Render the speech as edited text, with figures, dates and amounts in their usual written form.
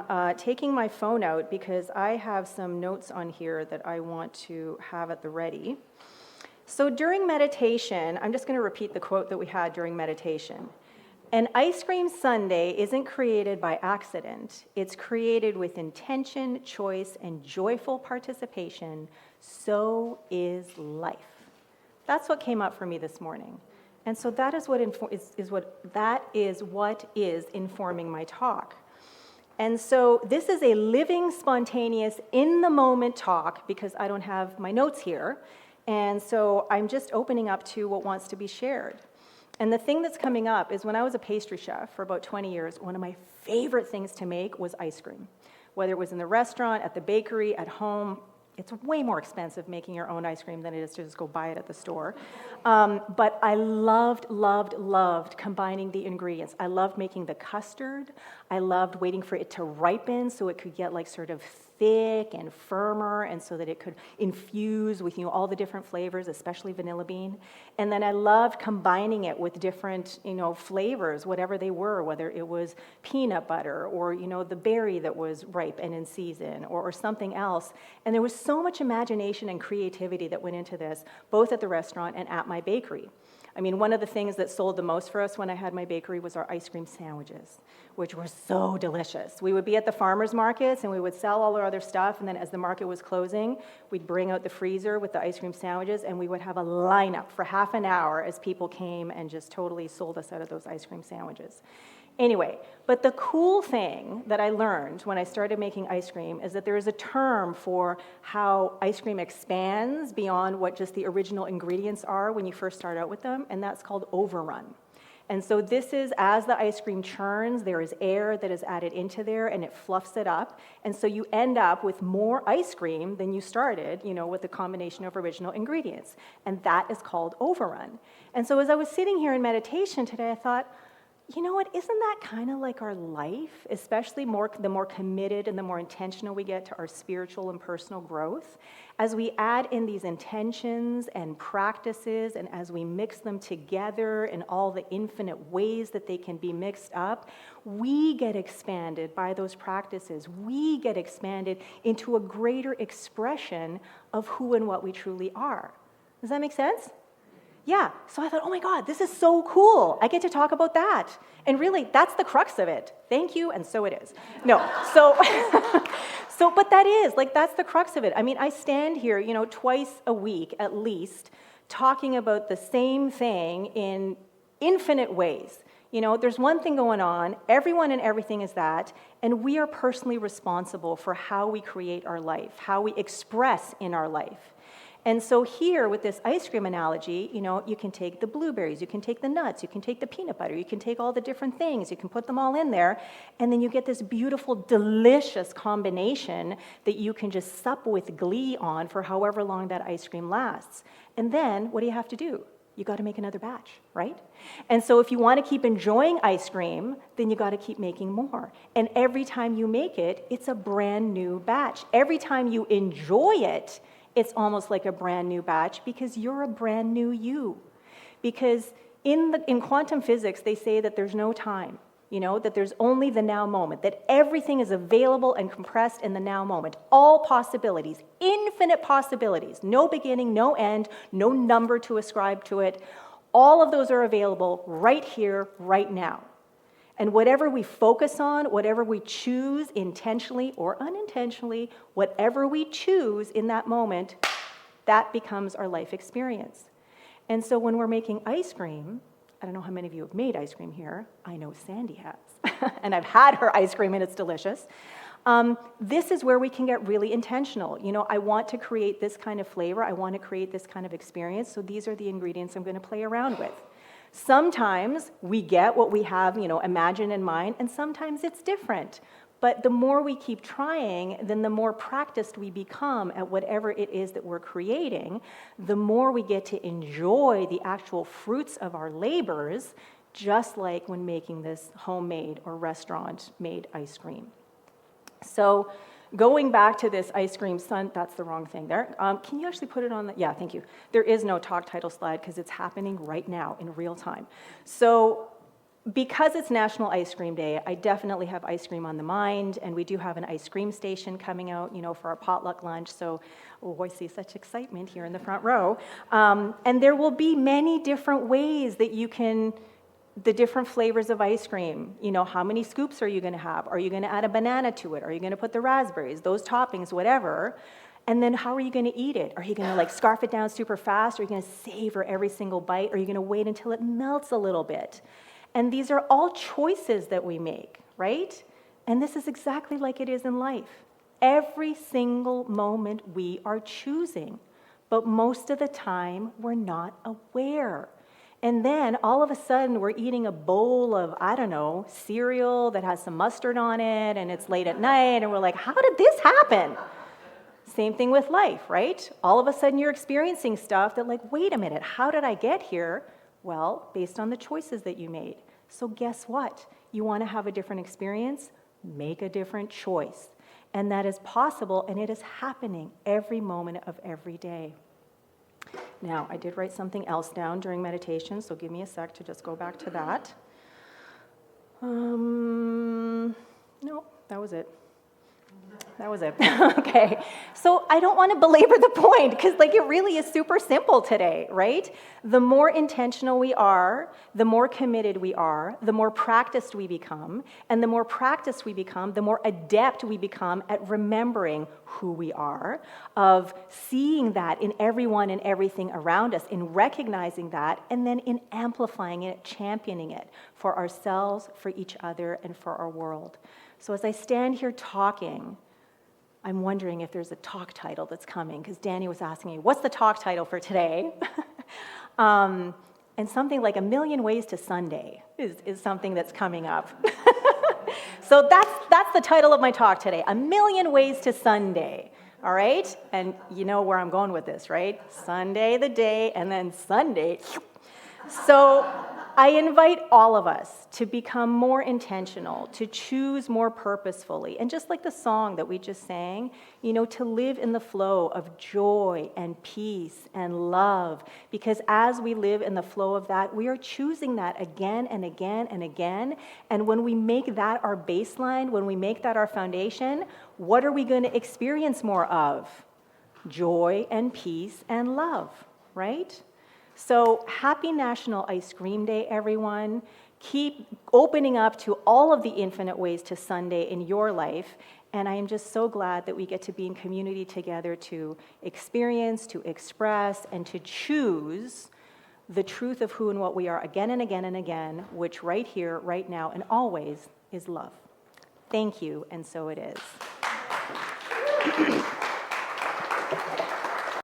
am taking my phone out because I have some notes on here that I want to have at the ready. So during meditation, I'm just going to repeat the quote that we had during meditation. An ice cream sundae isn't created by accident. It's created with intention, choice, and joyful participation. So is life. That's what came up for me this morning. And so that is what is informing my talk. And so this is a living, spontaneous, in-the-moment talk because I don't have my notes here. And so I'm just opening up to what wants to be shared. And the thing that's coming up is when I was a pastry chef for about 20 years, one of my favorite things to make was ice cream. Whether it was in the restaurant, at the bakery, at home. It's way more expensive making your own ice cream than it is to just go buy it at the store. But I loved combining the ingredients. I loved making the custard. I loved waiting for it to ripen so it could get like sort of thick and firmer, and so that it could infuse with all the different flavors, especially vanilla bean. And then I loved combining it with different flavors, whatever they were, whether it was peanut butter or the berry that was ripe and in season or something else. And there was so much imagination and creativity that went into this, both at the restaurant and at my bakery. I mean, one of the things that sold the most for us when I had my bakery was our ice cream sandwiches, which were so delicious. We would be at the farmers markets and we would sell all our other stuff, and then as the market was closing, we'd bring out the freezer with the ice cream sandwiches, and we would have a lineup for half an hour as people came and just totally sold us out of those ice cream sandwiches. Anyway, but the cool thing that I learned when I started making ice cream is that there is a term for how ice cream expands beyond what just the original ingredients are when you first start out with them, and that's called overrun. And so this is, as the ice cream churns, there is air that is added into there, and it fluffs it up, and so you end up with more ice cream than you started, with the combination of original ingredients, and that is called overrun. And so as I was sitting here in meditation today, I thought, you know what, isn't that kind of like our life, especially the more committed and the more intentional we get to our spiritual and personal growth? As we add in these intentions and practices, and as we mix them together in all the infinite ways that they can be mixed up, we get expanded by those practices. We get expanded into a greater expression of who and what we truly are. Does that make sense? Yeah, so I thought, oh my God, this is so cool. I get to talk about that. And really, that's the crux of it. Thank you, and so it is. No, but that is, that's the crux of it. I mean, I stand here, twice a week at least, talking about the same thing in infinite ways. There's one thing going on, everyone and everything is that, and we are personally responsible for how we create our life, how we express in our life. And so here, with this ice cream analogy, you can take the blueberries, you can take the nuts, you can take the peanut butter, you can take all the different things, you can put them all in there, and then you get this beautiful, delicious combination that you can just sup with glee on for however long that ice cream lasts. And then, what do you have to do? You got to make another batch, right? And so if you want to keep enjoying ice cream, then you got to keep making more. And every time you make it, it's a brand new batch. Every time you enjoy it, it's almost like a brand new batch because you're a brand new you. Because in quantum physics, they say that there's no time, that there's only the now moment, that everything is available and compressed in the now moment. All possibilities, infinite possibilities, no beginning, no end, no number to ascribe to it. All of those are available right here, right now. And whatever we focus on, whatever we choose intentionally or unintentionally, whatever we choose in that moment, that becomes our life experience. And so when we're making ice cream, I don't know how many of you have made ice cream here. I know Sandy has. And I've had her ice cream and it's delicious. This is where we can get really intentional. I want to create this kind of flavor. I want to create this kind of experience. So these are the ingredients I'm going to play around with. Sometimes we get what we have, imagined in mind, and sometimes it's different. But the more we keep trying, then the more practiced we become at whatever it is that we're creating, the more we get to enjoy the actual fruits of our labors, just like when making this homemade or restaurant-made ice cream. So going back to this ice cream that's the wrong thing there. Can you actually put it on the, yeah, thank you. There is no talk title slide because it's happening right now in real time. So because it's National Ice Cream Day, I definitely have ice cream on the mind, and we do have an ice cream station coming out, for our potluck lunch. So, I see such excitement here in the front row. And there will be many different ways that you can, the different flavors of ice cream. How many scoops are you going to have? Are you going to add a banana to it? Are you going to put the raspberries, those toppings, whatever? And then how are you going to eat it? Are you going to scarf it down super fast? Are you going to savor every single bite? Are you going to wait until it melts a little bit? And these are all choices that we make, right? And this is exactly like it is in life. Every single moment we are choosing, but most of the time we're not aware. And then all of a sudden we're eating a bowl of, cereal that has some mustard on it, and it's late at night, and we're like, how did this happen? Same thing with life, right? All of a sudden you're experiencing stuff that wait a minute, how did I get here? Well, based on the choices that you made. So guess what? You want to have a different experience? Make a different choice. And that is possible, and it is happening every moment of every day. Now, I did write something else down during meditation, so give me a sec to just go back to that. No, that was it. That was it. Okay. So I don't want to belabor the point because it really is super simple today, right? The more intentional we are, the more committed we are, the more practiced we become, and the more practiced we become, the more adept we become at remembering who we are, of seeing that in everyone and everything around us, in recognizing that, and then in amplifying it, championing it for ourselves, for each other, and for our world. So as I stand here talking, I'm wondering if there's a talk title that's coming, because Danny was asking me, what's the talk title for today? And something like 1,000,000 Ways to Sundae is something that's coming up. So that's the title of my talk today, 1,000,000 Ways to Sundae, all right? And you know where I'm going with this, right? Sunday the day, and then Sunday. So I invite all of us to become more intentional, to choose more purposefully, and just like the song that we just sang, to live in the flow of joy and peace and love, because as we live in the flow of that, we are choosing that again and again and again, and when we make that our baseline, when we make that our foundation, what are we going to experience more of? Joy and peace and love, right? So happy National Ice Cream Day, everyone. Keep opening up to all of the infinite ways to Sunday in your life. And I am just so glad that we get to be in community together to experience, to express, and to choose the truth of who and what we are again and again and again, which right here, right now, and always is love. Thank you, and so it is.